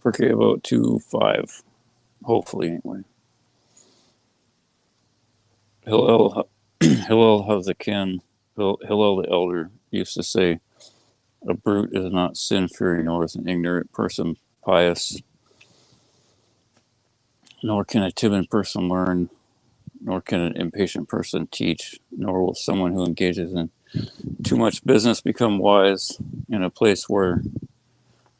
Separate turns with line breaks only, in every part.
Pirkei Avot 2:5, hopefully anyway. Hillel Hazakin, Hillel the elder, used to say, "A brute is not sin-fearing, nor is an ignorant person pious, nor can a timid person learn, nor can an impatient person teach, nor will someone who engages in too much business become wise. In a place where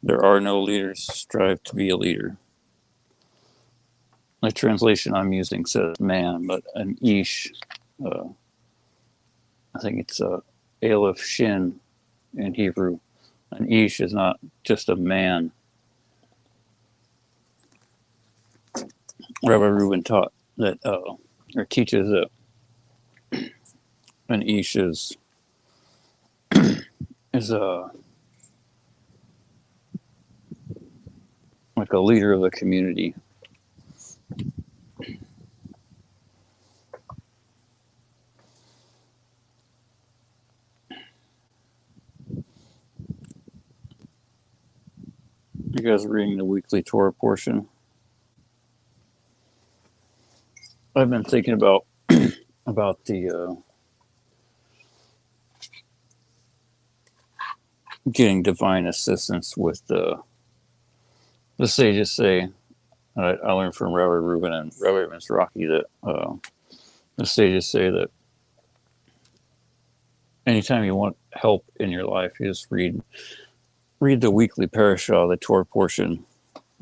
there are no leaders, strive to be a leader." The translation I'm using says man, but an ish, I think it's Aleph Shin in Hebrew. An ish is not just a man. Rabbi Reuben taught that, or teaches that an ish is like a leader of the community. You guys are reading the weekly Torah portion. I've been thinking about the getting divine assistance with the sages say. I learned from Rabbi Reuben and Rabbi Mizrahi that the sages say that anytime you want help in your life, you just read the weekly parashah, the Torah portion,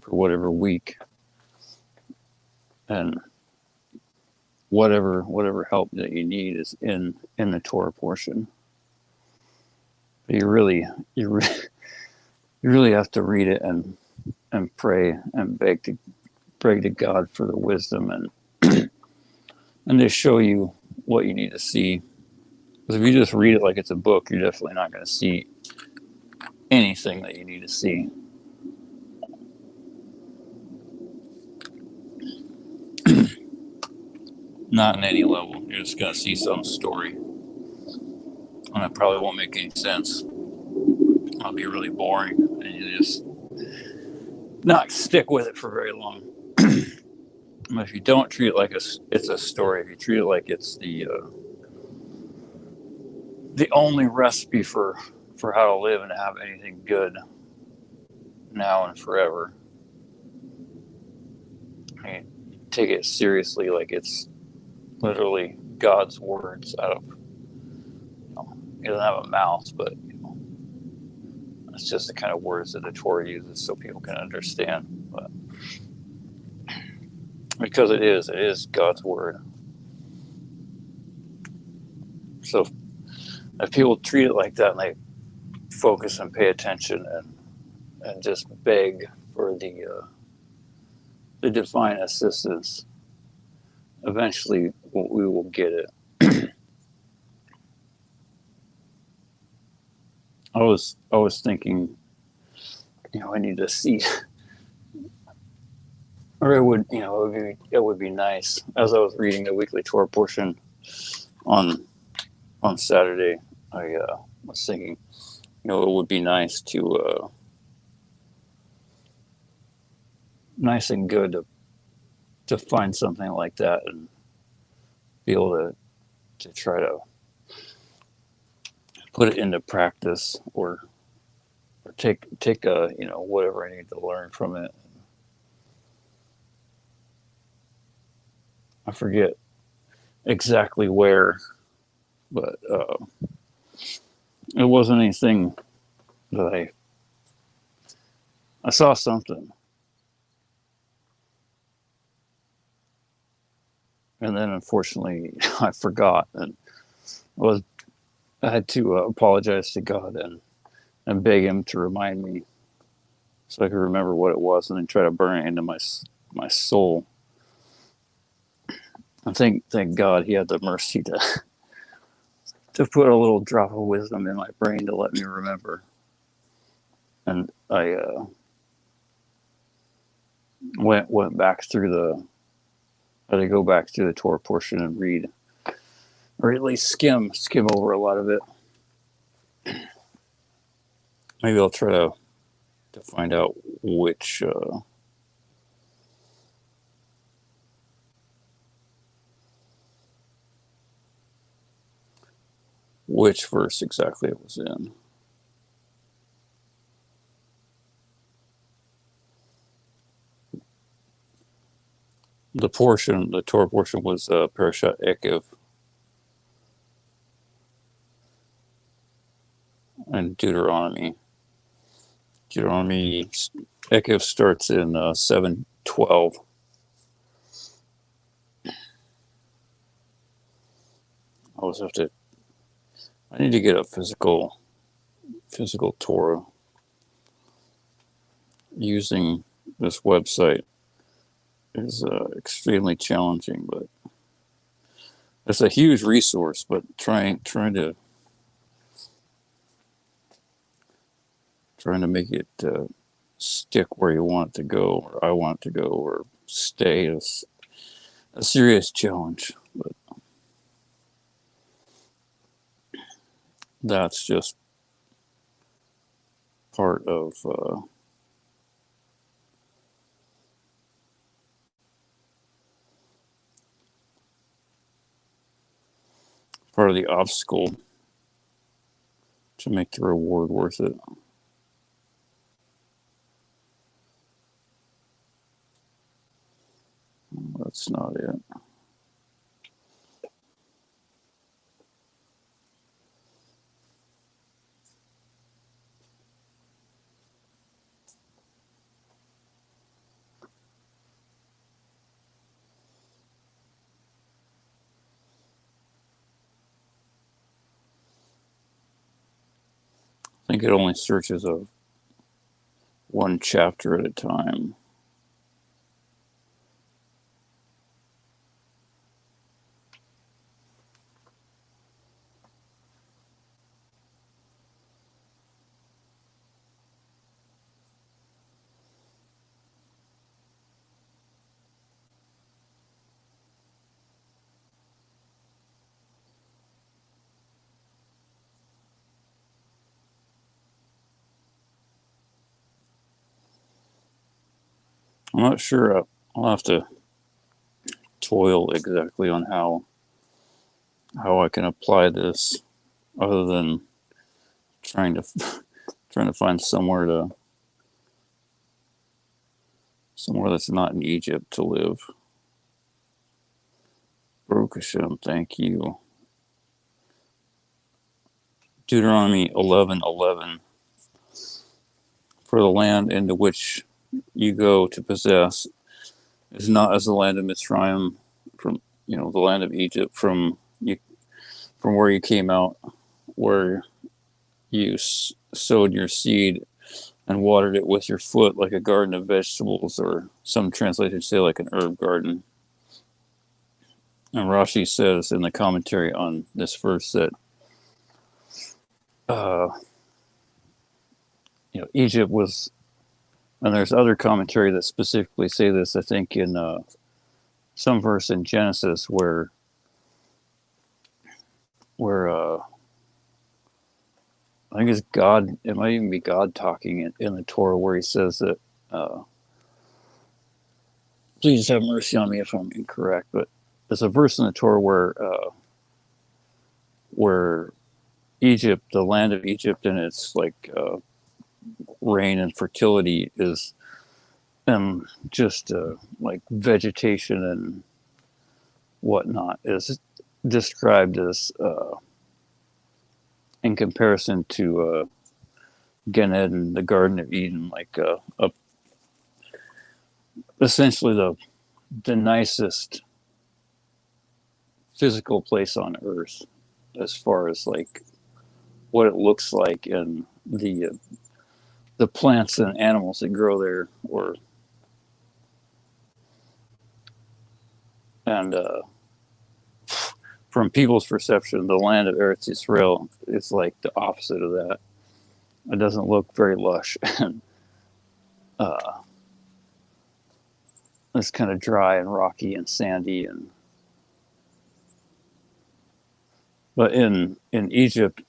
for whatever week, and whatever help that you need is in the Torah portion. But you really have to read it and pray and beg to God for the wisdom and and they show you what you need to see. Because if you just read it like it's a book, you're definitely not going to see anything that you need to see. Not in any level. You're just going to see some story. And it probably won't make any sense. It'll be really boring. And you just not stick with it for very long. But if you don't treat it like it's a story, if you treat it like it's the only recipe for how to live and to have anything good now and forever, I mean, take it seriously like it's literally God's words out of, he doesn't have a mouth, but it's just the kind of words that the Torah uses so people can understand. But because it is God's word. So if people treat it like that and they focus and pay attention and just beg for the divine assistance, eventually we will get it. I was thinking, I need to see, or it would be nice. As I was reading the weekly Torah portion on Saturday, I was thinking, it would be nice to, nice and good to find something like that and be able to try to put it into practice or take whatever I need to learn from it. I forget exactly where, but it wasn't anything that I saw something, and then unfortunately I forgot, and I had to apologize to God and beg him to remind me so I could remember what it was and then try to burn it into my soul. I thank God he had the mercy to put a little drop of wisdom in my brain to let me remember. And I went back through I had to go back through the Torah portion and read, or at least skim over a lot of it. Maybe I'll try to to find out which verse exactly it was in. The Torah portion was Parashat Eikev and Deuteronomy. Eikev starts in 7:12. I need to get a physical Torah. Using this website is extremely challenging, but it's a huge resource. But trying to make it stick where you want it to go, or I want it to go, or stay is a serious challenge. But that's just part of the obstacle to make the reward worth it. That's not it. I think it only searches of one chapter at a time. I'm not sure. I'll have to toil exactly on how I can apply this, other than trying to find somewhere that's not in Egypt to live. Baruch Hashem, thank you. Deuteronomy 11:11. For the land into which you go to possess is not as the land of Mitzrayim, from the land of Egypt, from where you came out, where you sowed your seed and watered it with your foot, like a garden of vegetables, or some translations say like an herb garden. And Rashi says in the commentary on this verse that Egypt was, and there's other commentary that specifically say this, I think in some verse in Genesis where I think it's God, it might even be God talking in the Torah, where he says that, please have mercy on me if I'm incorrect, but there's a verse in the Torah where Egypt, the land of Egypt, and its like rain and fertility is just like vegetation and whatnot is described as in comparison to Gan Eden, the Garden of Eden, like essentially the nicest physical place on earth, as far as like what it looks like, and the plants and animals that grow there, and from people's perception, the land of Eretz Yisrael is like the opposite of that. It doesn't look very lush, and it's kind of dry and rocky and sandy. But in Egypt,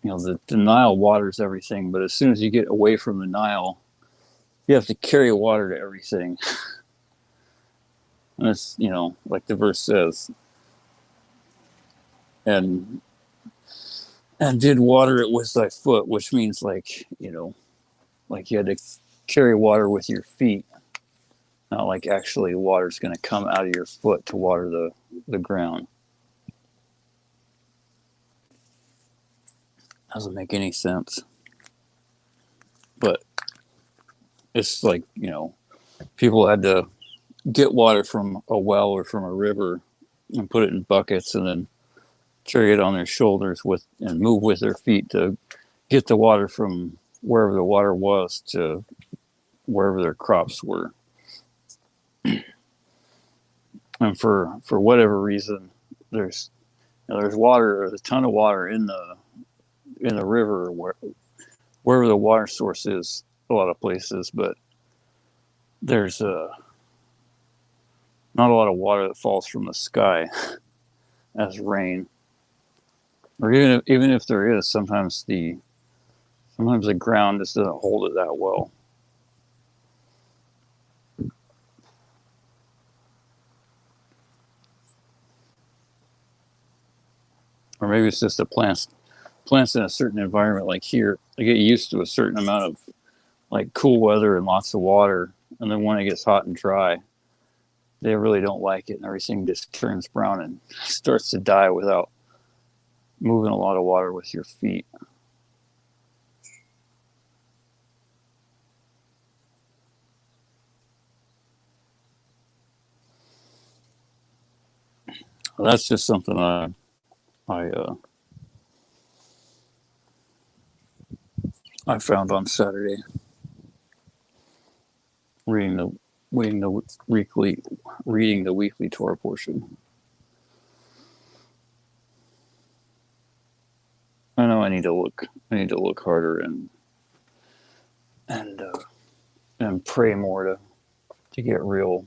the Nile waters everything, but as soon as you get away from the Nile, you have to carry water to everything. And it's, like the verse says, and did water it with thy foot, which means like you had to carry water with your feet, not like actually water's going to come out of your foot to water the ground. Doesn't make any sense. But it's like, people had to get water from a well or from a river and put it in buckets and then carry it on their shoulders and move with their feet to get the water from wherever the water was to wherever their crops were. And for whatever reason, there's water, there's a ton of water in the river wherever the water source is, a lot of places, but there's not a lot of water that falls from the sky as rain. Or even if there is, sometimes the ground just doesn't hold it that well. Or maybe it's just the plants in a certain environment, like here, they get used to a certain amount of like cool weather and lots of water, and then when it gets hot and dry, they really don't like it, and everything just turns brown and starts to die without moving a lot of water with your feet. Well, that's just something I found on Saturday, reading the weekly Torah portion. I know I need to look harder and pray more to get real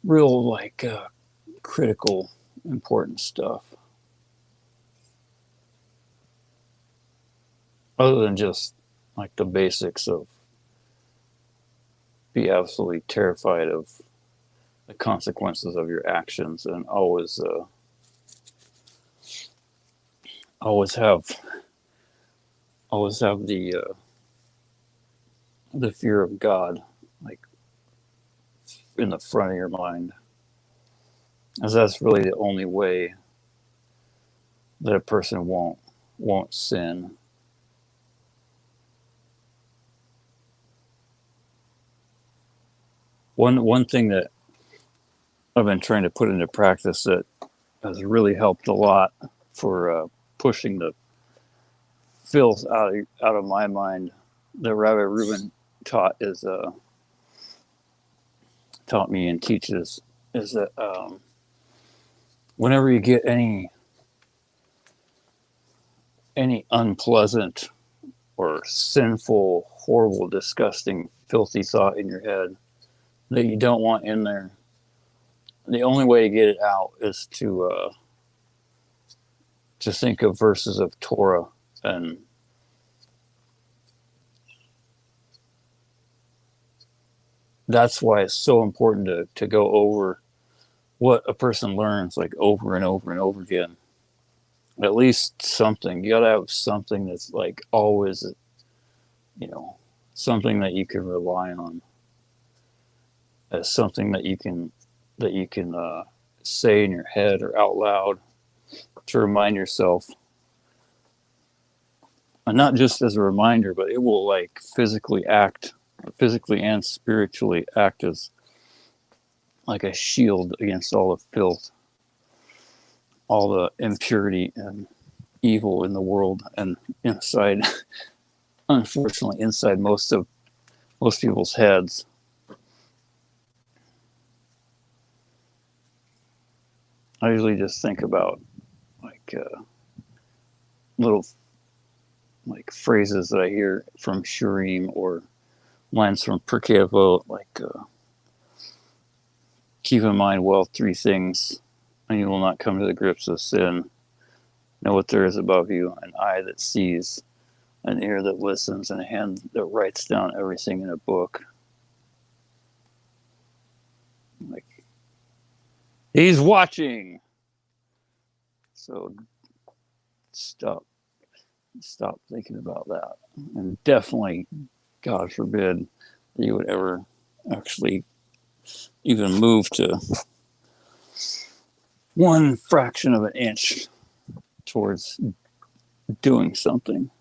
like critical, important stuff. Other than just like the basics of be absolutely terrified of the consequences of your actions, and always have the fear of God like in the front of your mind, as that's really the only way that a person won't sin. One thing that I've been trying to put into practice that has really helped a lot for pushing the filth out of my mind, that Rabbi Reuben taught me and teaches, is that whenever you get any unpleasant or sinful, horrible, disgusting, filthy thought in your head that you don't want in there, the only way to get it out is to think of verses of Torah, and that's why it's so important to go over what a person learns like over and over and over again. At least something. You gotta have something that's like always, something that you can rely on, as something that you can say in your head or out loud to remind yourself. And not just as a reminder, but it will like physically and spiritually act as like a shield against all the filth, all the impurity and evil in the world, and inside, unfortunately, inside most people's heads. I usually just think about like little like phrases that I hear from Shurim, or lines from Pirkei Avot, like keep in mind well 3 things, and you will not come to the grips of sin. Know what there is above you, an eye that sees, an ear that listens, and a hand that writes down everything in a book. Like, he's watching. So stop thinking about that. And definitely, God forbid, that you would ever actually even move to one fraction of an inch towards doing something.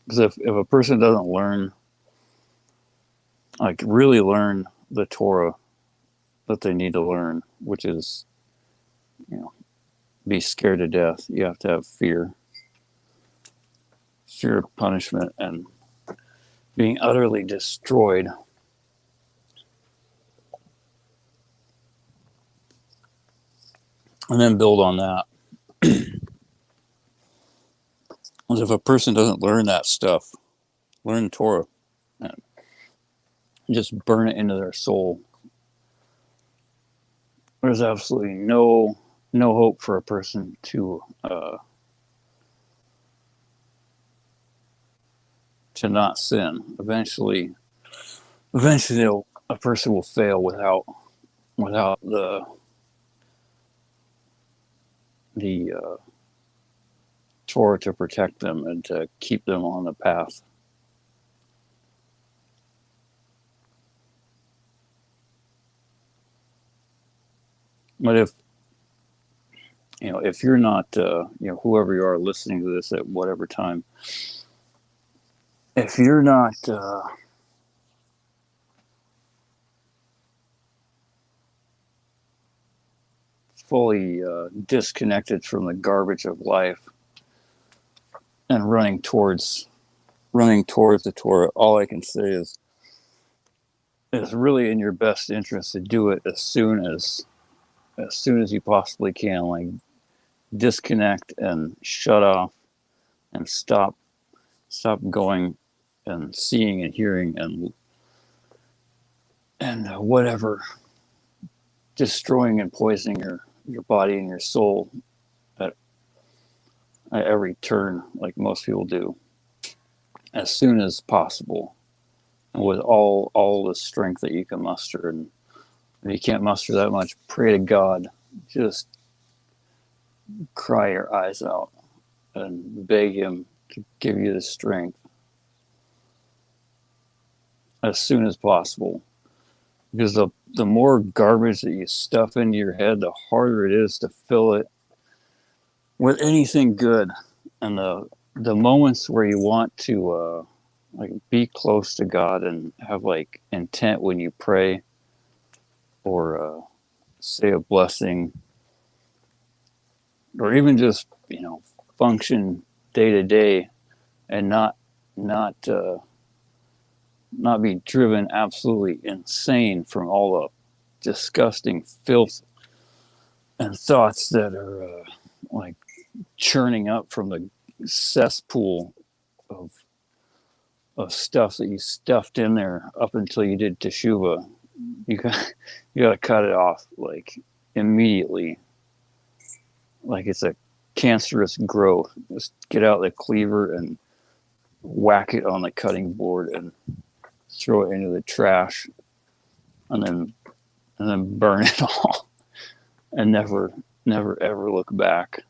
Because if a person doesn't learn, like really learn the Torah that they need to learn, which is, be scared to death. You have to have fear of punishment and being utterly destroyed. And then build on that. If a person doesn't learn that stuff, learn Torah, and just burn it into their soul, there's absolutely no hope for a person to not sin. Eventually, a person will fail without the Torah to protect them and to keep them on the path. But if you're not, whoever you are listening to this at whatever time, if you're not fully disconnected from the garbage of life and running towards the Torah, all I can say is it's really in your best interest to do it as soon as you possibly can. Like, disconnect and shut off and stop going and seeing and hearing and whatever, destroying and poisoning your body and your soul at every turn, like most people do, as soon as possible, and with all the strength that you can muster. And if you can't muster that much, pray to God. Just cry your eyes out and beg Him to give you the strength as soon as possible. Because the more garbage that you stuff into your head, the harder it is to fill it with anything good. And the moments where you want to be close to God and have like intent when you pray or say a blessing, or even just function day to day and not be driven absolutely insane from all the disgusting filth and thoughts that are like churning up from the cesspool of stuff that you stuffed in there up until you did teshuva. You got to cut it off like immediately, like it's a cancerous growth. Just get out the cleaver and whack it on the cutting board and throw it into the trash, and then burn it all, and never ever look back.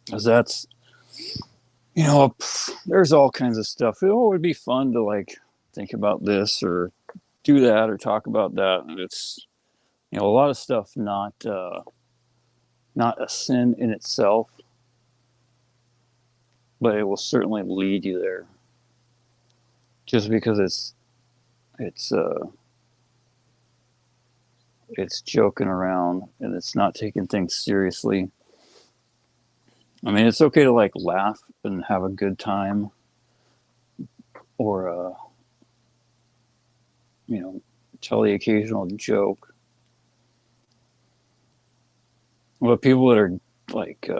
Because that's, there's all kinds of stuff. It would be fun to like think about this or do that or talk about that. And it's, a lot of stuff not a sin in itself, but it will certainly lead you there. Just because it's joking around and it's not taking things seriously. I mean, it's okay to like laugh and have a good time, or tell the occasional joke. But people that are like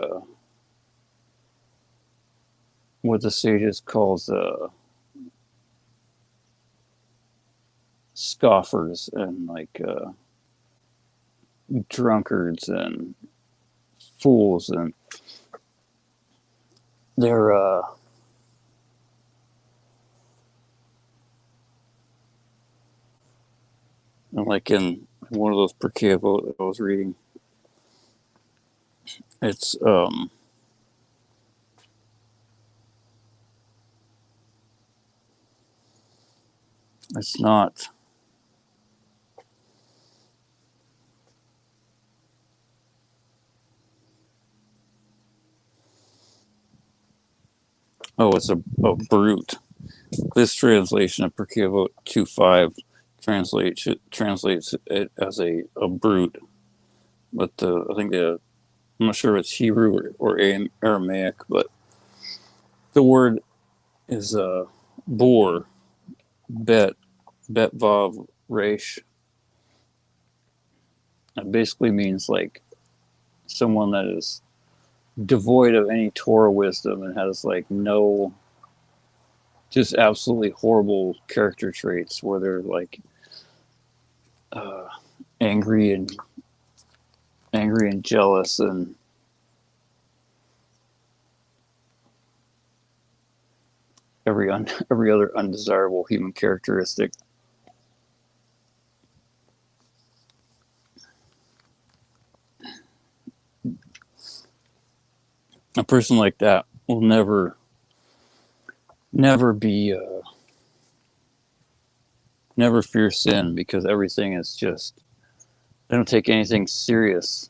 what the sages calls scoffers and like drunkards and fools, and they're like in one of those Pirkei Avot that I was reading, it's not. Oh, it's a brute. This translation of Pirkei Avot 2:5 translates it as a brute, but I think I'm not sure if it's Hebrew or Aramaic, but the word is boor, bet vav resh. It basically means like someone that is devoid of any Torah wisdom and has like no, just absolutely horrible character traits where they're like angry and jealous and every other undesirable human characteristic. A person like that will never be never fear sin, because everything is just, they don't take anything serious.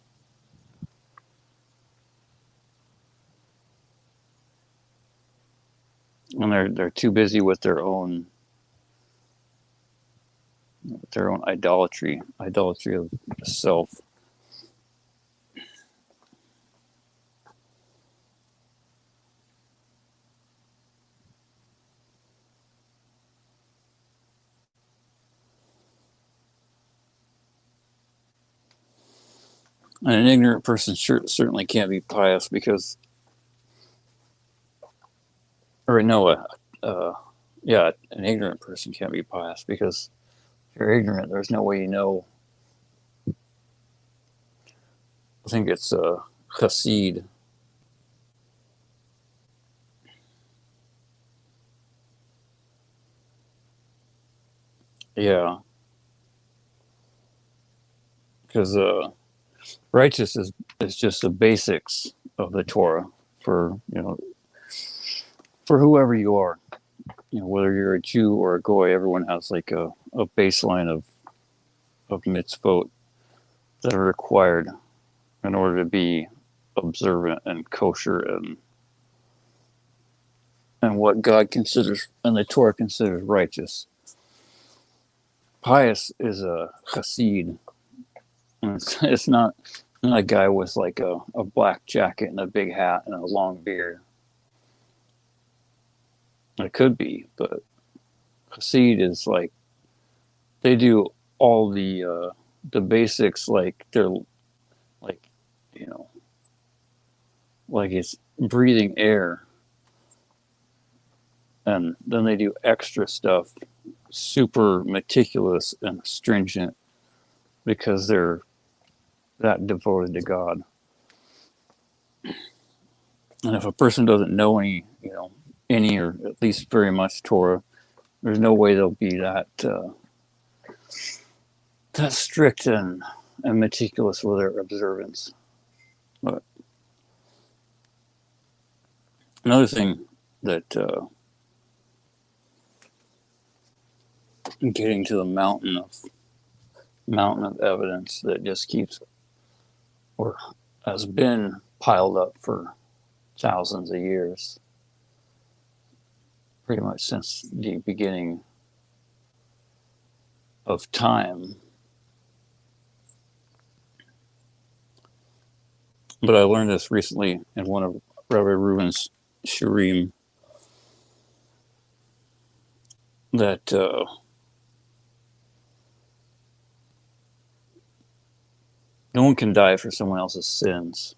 And they're too busy with their own idolatry of self. And an ignorant person certainly can't be pious because, or no, yeah, an ignorant person can't be pious because if you're ignorant, there's no way you know. I think it's chassid. Yeah, because righteous is just the basics of the Torah for, for whoever you are. Whether you're a Jew or a goy, everyone has like a baseline of mitzvot that are required in order to be observant and kosher and what God considers and the Torah considers righteous. Pious is a chassid. It's not a guy with like a black jacket and a big hat and a long beard. It could be, but chassid is like they do all the basics, like they're like, like it's breathing air, and then they do extra stuff, super meticulous and stringent, because they're that devoted to God. And if a person doesn't know any or at least very much Torah, there's no way they'll be that strict and meticulous with their observance. But another thing that getting to the mountain of evidence that just keeps or has been piled up for thousands of years, pretty much since the beginning of time. But I learned this recently in one of Rabbi Reuben's shirim, that no one can die for someone else's sins.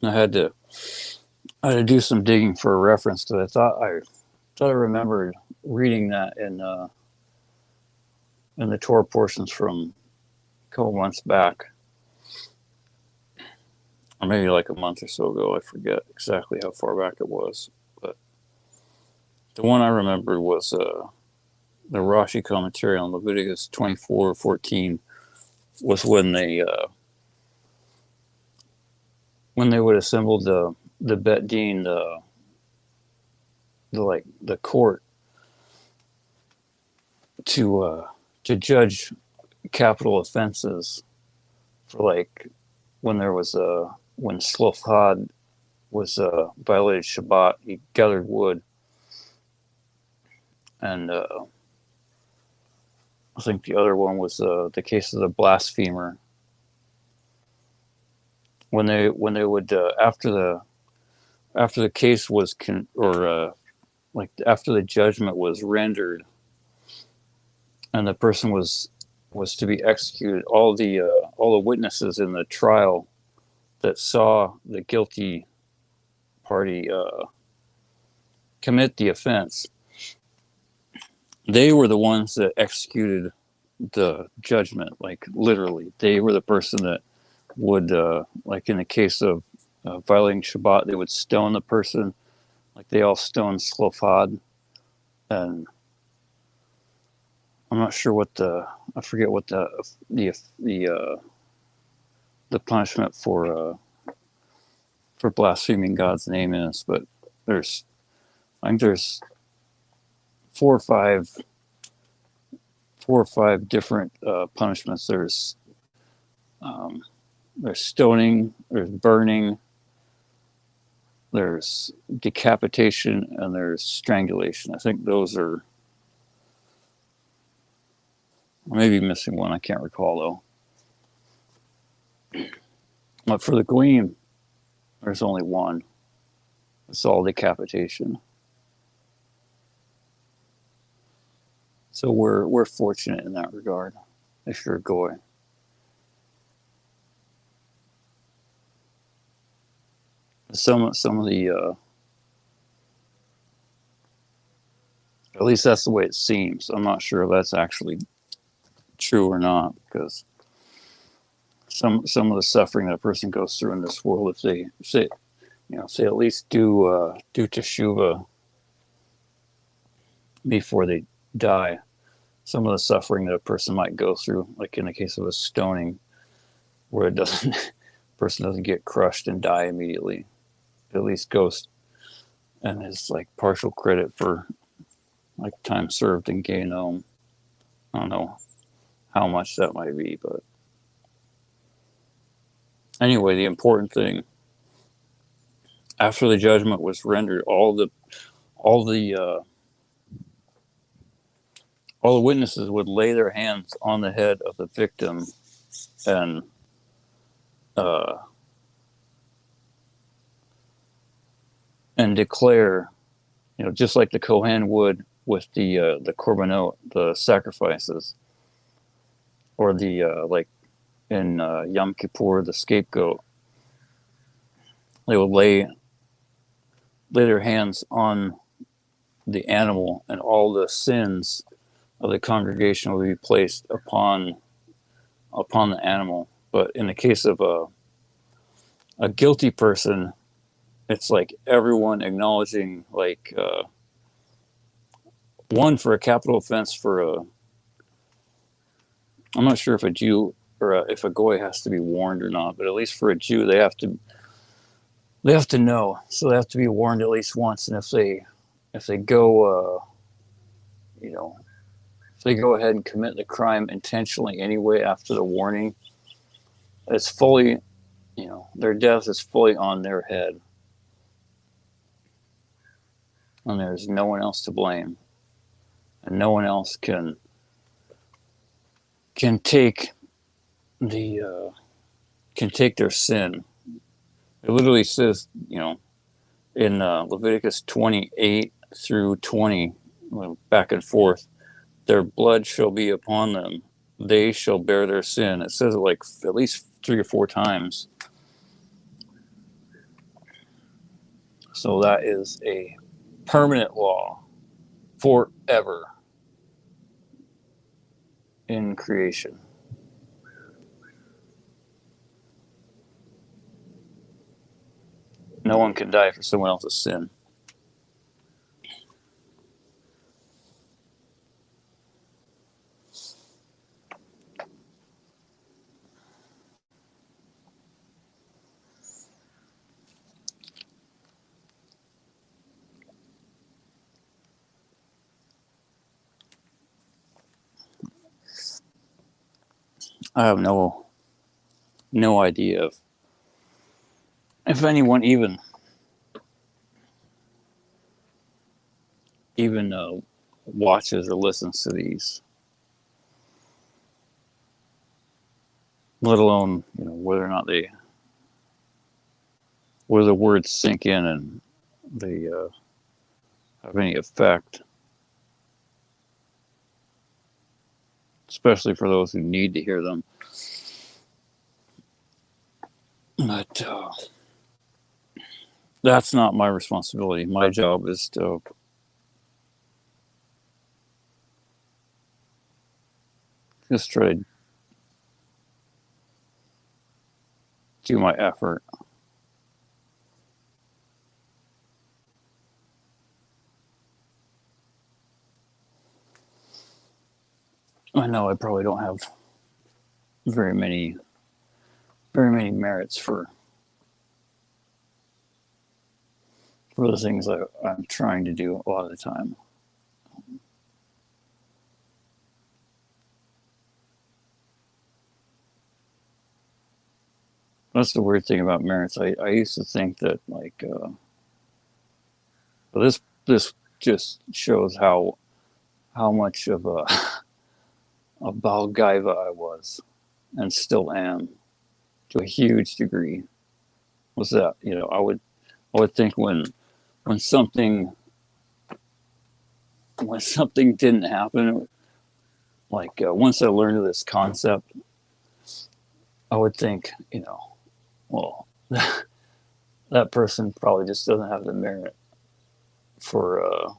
I had to do some digging for a reference because I thought I remembered reading that in the Torah portions from a couple months back, or maybe like a month or so ago. I forget exactly how far back it was, but the one I remembered was the Rashi commentary on Leviticus 24:14 was when they would assemble the Bet Din, the court to judge capital offenses for like when there was when Slofhad was violated Shabbat, he gathered wood, and I think the other one was the case of the blasphemer. When they would after the case was like after the judgment was rendered, and the person was to be executed, all the witnesses in the trial that saw the guilty party commit the offense, they were the ones that executed the judgment. Like literally, they were the person that would, like in the case of violating Shabbat, they would stone the person, like they all stoned Slofhad, and I'm not sure I forget what the punishment for blaspheming God's name is, but I think there's four or five different punishments. There's stoning, there's burning, there's decapitation, and there's strangulation. I think those are, maybe missing one. I can't recall though. But for the Goyim, there's only one. It's all decapitation. So we're fortunate in that regard, if you're a Goy. Some of the at least that's the way it seems. I'm not sure if that's actually true or not, because some of the suffering that a person goes through in this world, if they at least do teshuvah before they die, some of the suffering that a person might go through, like in the case of a stoning, where person doesn't get crushed and die immediately, it at least goes and is like partial credit for like time served in Gehinnom. I don't know how much that might be, but anyway, the important thing, after the judgment was rendered, all the witnesses would lay their hands on the head of the victim and declare, just like the Kohen would with the korbanot, the sacrifices, or the like in Yom Kippur, the scapegoat. They would lay their hands on the animal, and all the sins of the congregation would be placed upon the animal. But in the case of a guilty person, it's like everyone acknowledging, like one for a capital offense I'm not sure if a Jew or if a Goy has to be warned or not, but at least for a Jew, they have to know. So they have to be warned at least once. And if they go, if they go ahead and commit the crime intentionally anyway after the warning, it's fully, their death is fully on their head. And there's no one else to blame. And no one else can take their sin. It literally says, in Leviticus 28 through 20, back and forth, their blood shall be upon them. They shall bear their sin. It says it like at least 3 or 4 times. So that is a permanent law forever in creation. No one can die for someone else's sin. I have no idea if anyone even watches or listens to these, let alone whether or not whether the words sink in and they have any effect, especially for those who need to hear them. But that's not my responsibility. My job is to just try to do my effort. I know I probably don't have very many merits for the things I'm trying to do a lot of the time. That's the weird thing about merits. I used to think that this just shows how much of a Balgaiva I was and still am to a huge degree. Was that I would think when something didn't happen, once I learned of this concept, I would think well, that person probably just doesn't have the merit for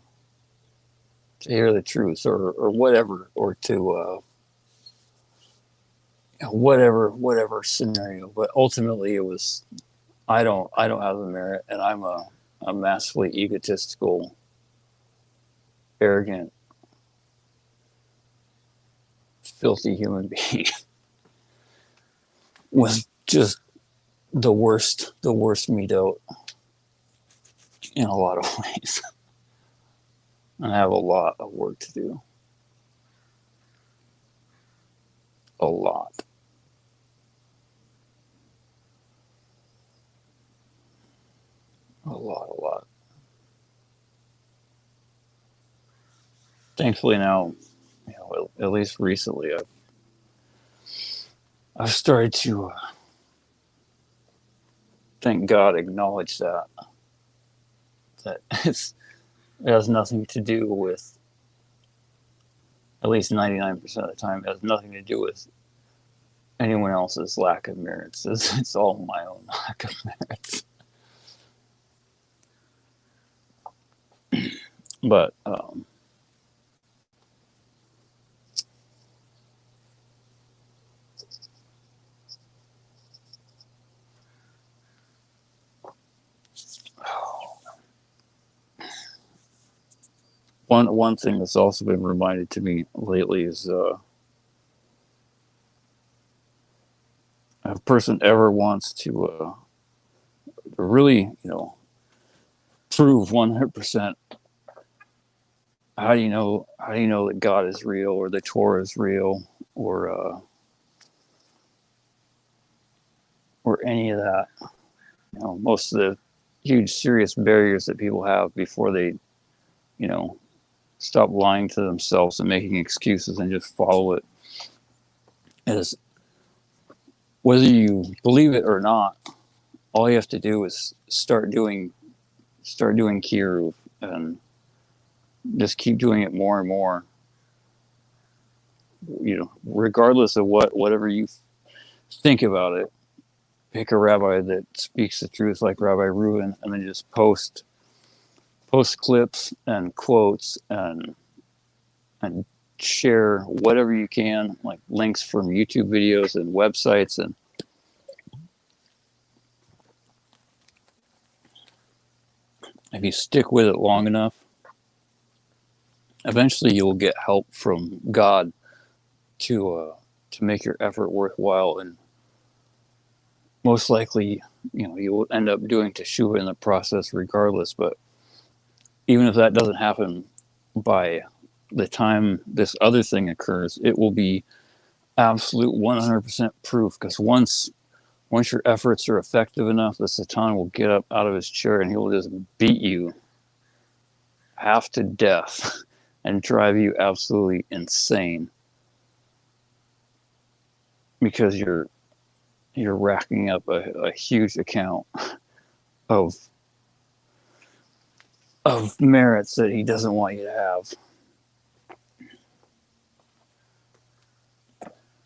to hear the truth or whatever, or to whatever scenario. But ultimately, it was I don't have the merit, and I'm a massively egotistical, arrogant, filthy human being with just the worst meat out in a lot of ways. And I have a lot of work to do. A lot. A lot. Thankfully now, at least recently, I've started to thank God, acknowledge that it has nothing to do with, at least 99% of the time, it has nothing to do with anyone else's lack of merits. It's all my own lack of merits. But one thing that's also been reminded to me lately is if a person ever wants to really prove 100%, how do you know that God is real, or the Torah is real, or any of that? Most of the huge serious barriers that people have before they stop lying to themselves and making excuses and just follow it, is whether you believe it or not, all you have to do is start doing kiruv and just keep doing it more and more. Regardless of whatever you think about it, pick a rabbi that speaks the truth, like Rabbi Reuven, and then just post post clips and quotes and share whatever you can, like links from YouTube videos and websites. And if you stick with it long enough, eventually you'll get help from God to make your effort worthwhile. And most likely, you will end up doing teshuva in the process regardless. But even if that doesn't happen by the time this other thing occurs, it will be absolute 100% proof, because once your efforts are effective enough, the Satan will get up out of his chair and he will just beat you half to death and drive you absolutely insane, because you're racking up a huge account of merits that he doesn't want you to have.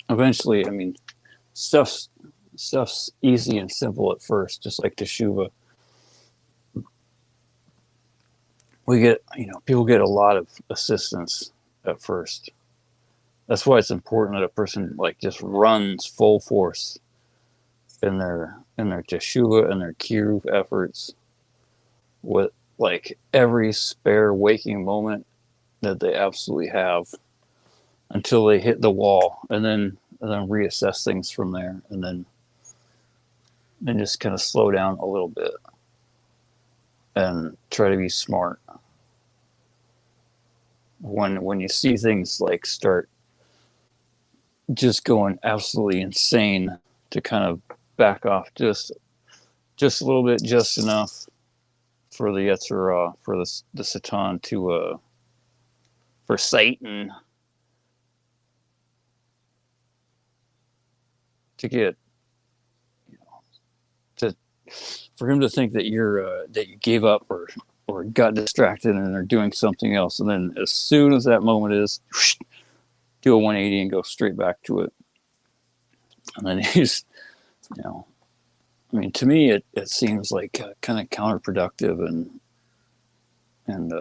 Eventually, I mean, stuff's easy and simple at first, just like teshuva. People get a lot of assistance at first. That's why it's important that a person like just runs full force in their teshuva and their kiruv efforts, with like every spare waking moment that they absolutely have, until they hit the wall, and then reassess things from there, and then just kind of slow down a little bit and try to be smart. When you see things like start just going absolutely insane, to kind of back off just a little bit, just enough for the Yetzirah, for the Satan for Satan to get, for him to think that that you gave up or got distracted and are doing something else, and then as soon as that moment is, do a 180 and go straight back to it. And then he's, I mean, to me, it seems like kind of counterproductive and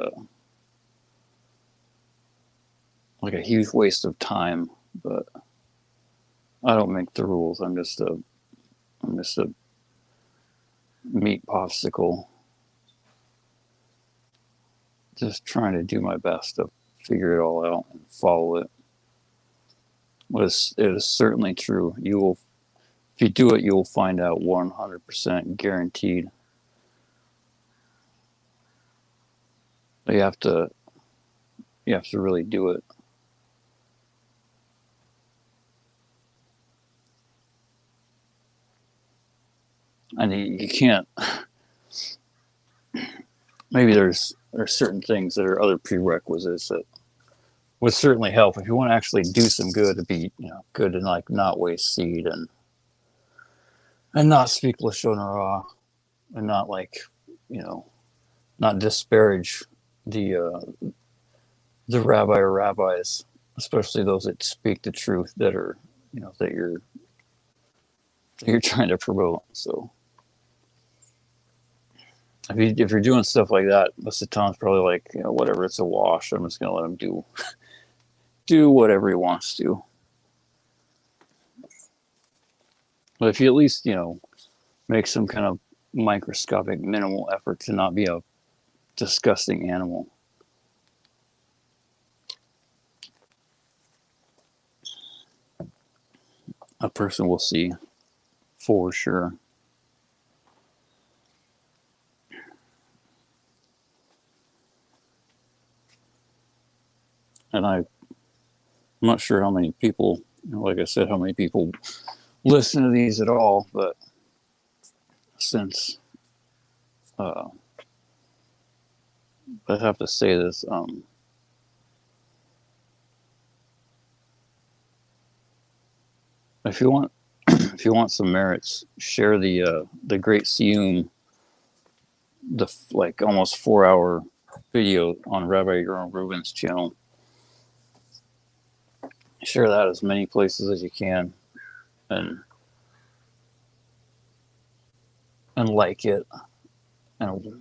like a huge waste of time. But I don't make the rules. I'm just a meat popsicle, just trying to do my best to figure it all out and follow it. But it is certainly true. If you do it, you will find out 100% guaranteed. But you have to really do it. And you can't. Maybe there's certain things that are other prerequisites that would certainly help if you want to actually do some good, to be good and like not waste seed and not speak lashon hara, and not like not disparage the rabbi or rabbis, especially those that speak the truth, that are that you're trying to promote. So if you're doing stuff like that, the Satan's probably like, whatever, it's a wash. I'm just gonna let him do whatever he wants to. But if you at least make some kind of microscopic, minimal effort to not be a disgusting animal, a person will see for sure. And I'm not sure how many people, like I said, how many people listen to these at all, but since I have to say this, if you want some merits, share the Great Siyum, the like almost 4-hour video on Rabbi Yaron Rubin's channel. Share that as many places as you can, and like it, and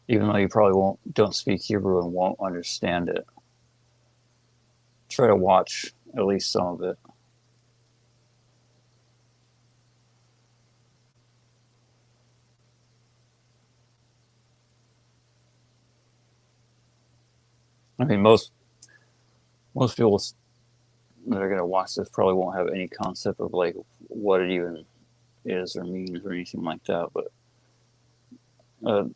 even though you probably don't speak Hebrew and won't understand it. Try to watch at least some of it. I mean, most people that are going to watch this probably won't have any concept of like what it even is or means or anything like that. But the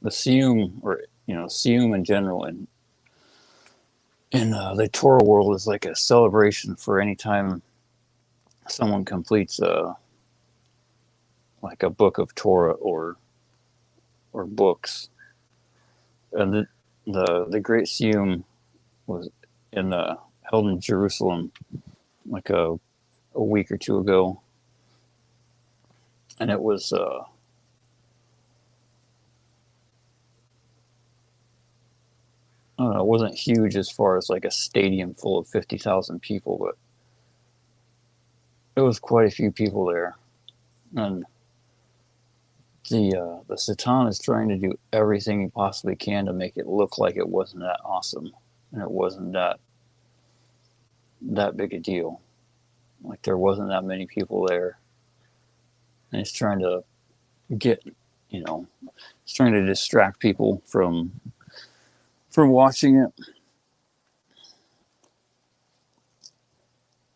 Siyum, or Siyum in general, in the Torah world, is like a celebration for any time someone completes like a book of Torah or books. And the Great Siyum was held in Jerusalem like a week or two ago, and it was I don't know, it wasn't huge as far as like a stadium full of 50,000 people, but it was quite a few people there. And the Satan is trying to do everything he possibly can to make it look like it wasn't that awesome, and it wasn't that big a deal. Like there wasn't that many people there, and he's trying to he's trying to distract people from watching it.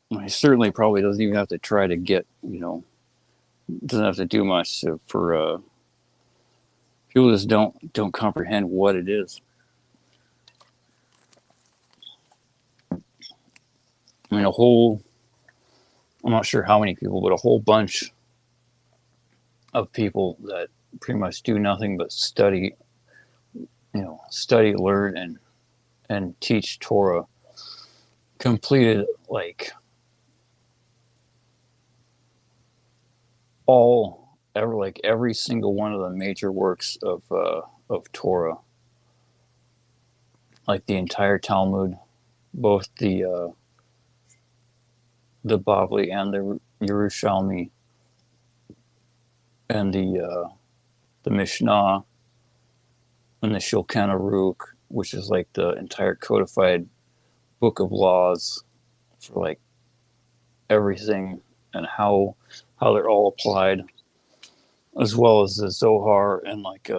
He certainly probably doesn't even have to try to doesn't have to do much for people just don't comprehend what it is. I mean, I'm not sure how many people, but a whole bunch of people that pretty much do nothing but study, learn, and teach Torah, completed like every single one of the major works of Torah, like the entire Talmud, both the Bavli and the Yerushalmi, and the Mishnah, and the Shulchan Aruch, which is like the entire codified book of laws for like everything and how they're all applied, as well as the Zohar and like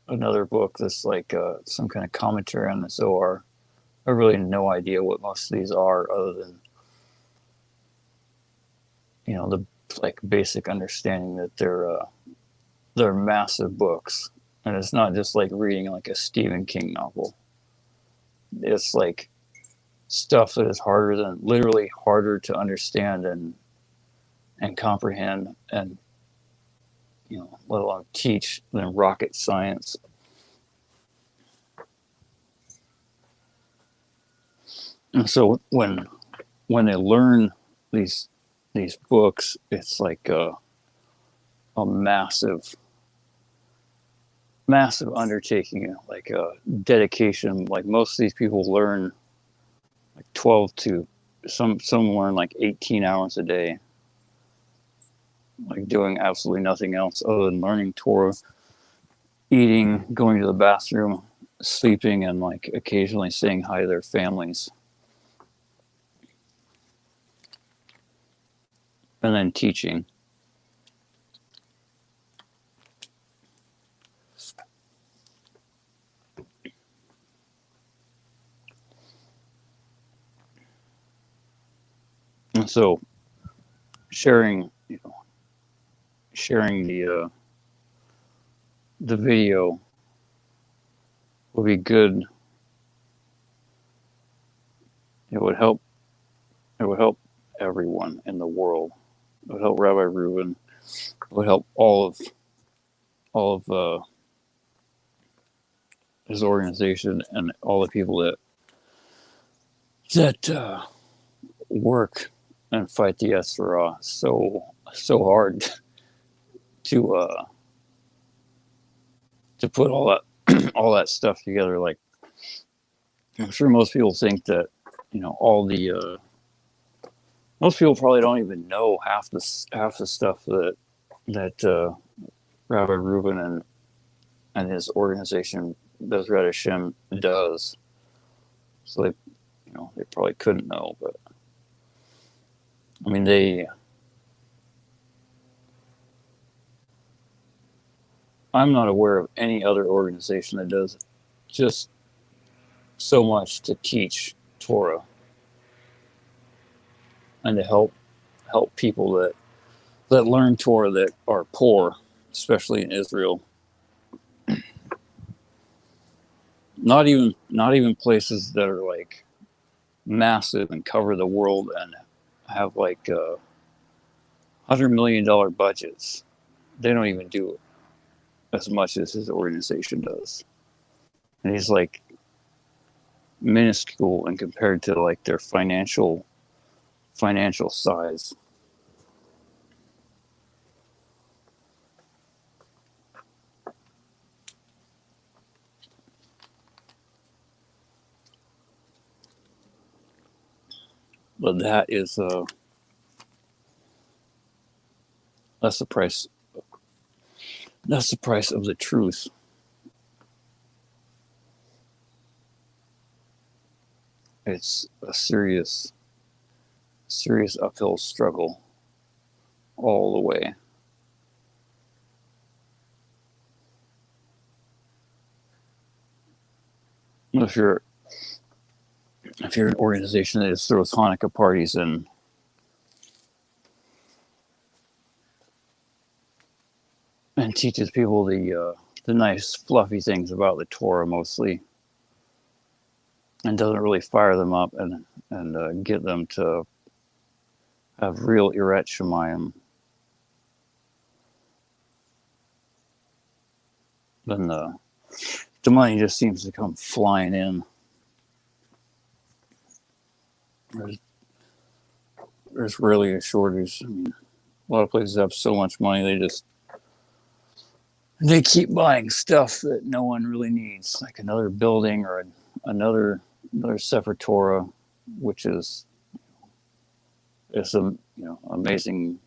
another book that's like some kind of commentary on the Zohar. I really have no idea what most of these are, other than the like basic understanding that they're massive books, and it's not just like reading like a Stephen King novel. It's like stuff that is literally harder to understand and comprehend, and let alone teach, than rocket science. And so when they learn these books, it's like a massive undertaking, like a dedication. Like most of these people learn like 12 to some learn like 18 hours a day, like doing absolutely nothing else other than learning Torah, eating, going to the bathroom, sleeping, and like occasionally saying hi to their families, and then teaching. And so sharing the video would be good. It would help everyone in the world. It would help Rabbi Reuben. It would help all of his organization and all the people that work and fight the Yetzirah so hard to put all that stuff together. Like, I'm sure most people think that most people probably don't even know half the stuff that Rabbi Reuben and his organization Bezrat Hashem does. So they probably couldn't know, but I mean I'm not aware of any other organization that does just so much to teach Torah and to help people that learn Torah that are poor, especially in Israel. Not even places that are like massive and cover the world and have like $100 million budgets. They don't even do as much as his organization does, and he's like minuscule and compared to like their financial size. But that's the price. That's the price of the truth. It's a serious uphill struggle all the way. If you're an organization that just throws Hanukkah parties and teaches people the nice fluffy things about the Torah mostly, and doesn't really fire them up and get them to have real Irat Shemayim, then the money just seems to come flying in. There's rarely a shortage. I mean, a lot of places have so much money they keep buying stuff that no one really needs, like another building or another Sefer Torah, which is a amazing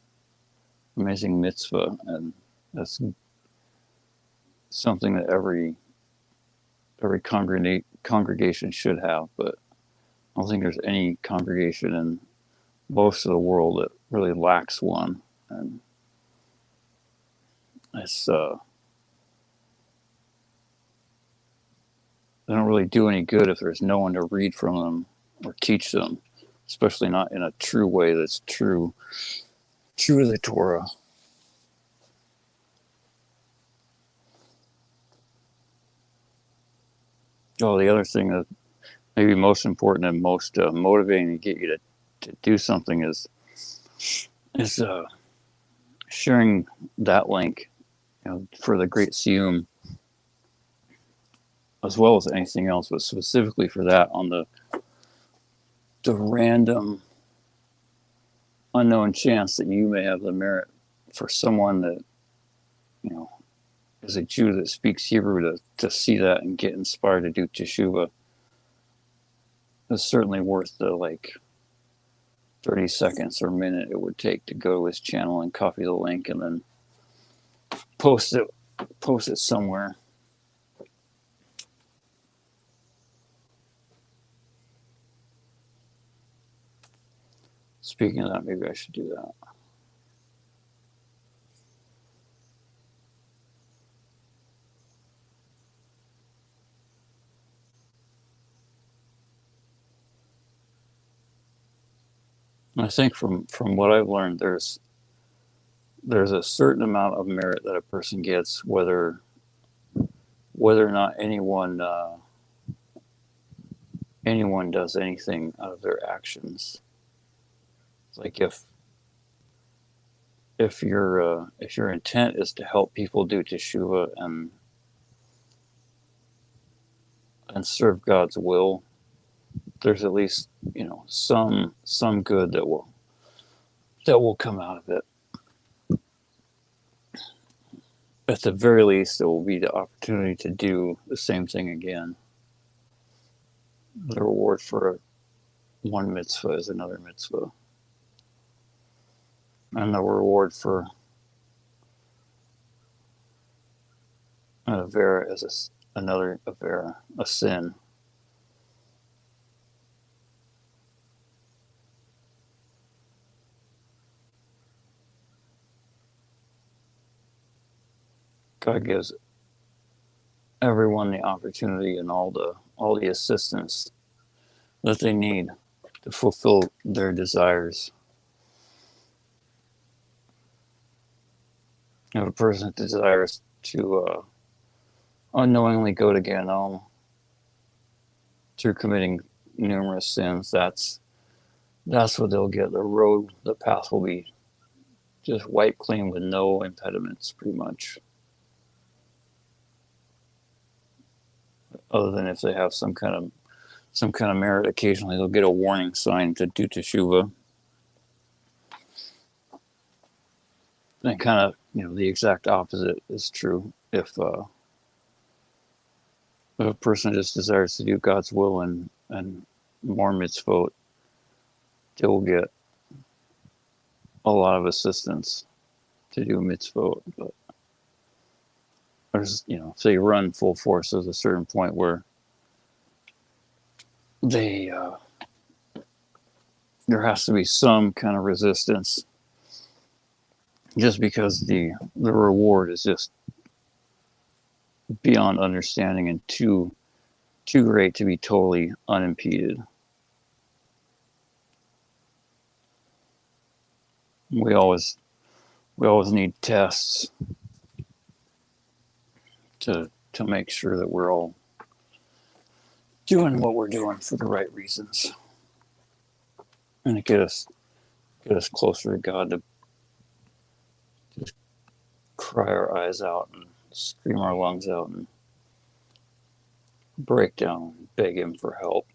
mitzvah, and that's something that every congregation should have. But I don't think there's any congregation in most of the world that really lacks one, and it's they don't really do any good if there's no one to read from them or teach them, especially not in a true way that's true to the Torah. Oh, the other thing that maybe most important and most motivating to get you to do something is sharing that link, for the Great Siyum, as well as anything else, but specifically for that, on the random unknown chance that you may have the merit for someone that is a Jew that speaks Hebrew to see that and get inspired to do teshuvah. It's certainly worth the 30 seconds or minute it would take to go to his channel and copy the link and then post it somewhere. Speaking of that, maybe I should do that. I think from what I've learned, there's a certain amount of merit that a person gets, whether or not anyone does anything out of their actions. Like if your intent is to help people do teshuvah and serve God's will, there's at least some good that will come out of it. At the very least, there will be the opportunity to do the same thing again. The reward for one mitzvah is another mitzvah, and the reward for An avera is another avera, a sin. God gives everyone the opportunity and all the assistance that they need to fulfill their desires. If a person desires to unknowingly go to Gehenna through committing numerous sins, that's what they'll get. The path will be just wiped clean with no impediments, pretty much. Other than if they have some kind of merit, occasionally they'll get a warning sign to do teshuvah. And kind of, the exact opposite is true. If a person just desires to do God's will and more mitzvot, they will get a lot of assistance to do mitzvot. But there's, if they run full force, there's a certain point where there has to be some kind of resistance, just because the reward is just beyond understanding and too great to be totally unimpeded. We always need tests to make sure that we're all doing what we're doing for the right reasons, and to get us closer to God, to just cry our eyes out and scream our lungs out and break down and beg Him for help.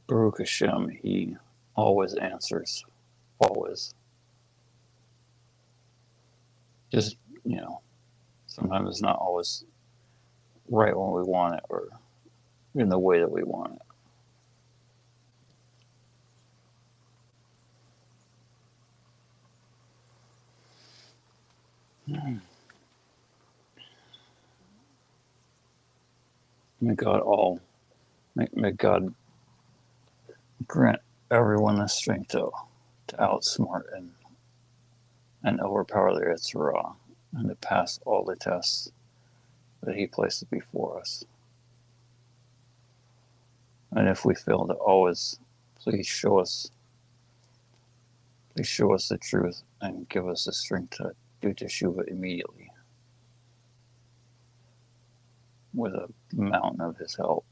Baruch Hashem, He always answers, always. Just, sometimes it's not always right when we want it or in the way that we want it. May God grant everyone the strength to outsmart and overpower the Yetzer Hara, and to pass all the tests that He places before us. And if we fail to always, please show us the truth and give us the strength to do teshuvah immediately with a mountain of His help.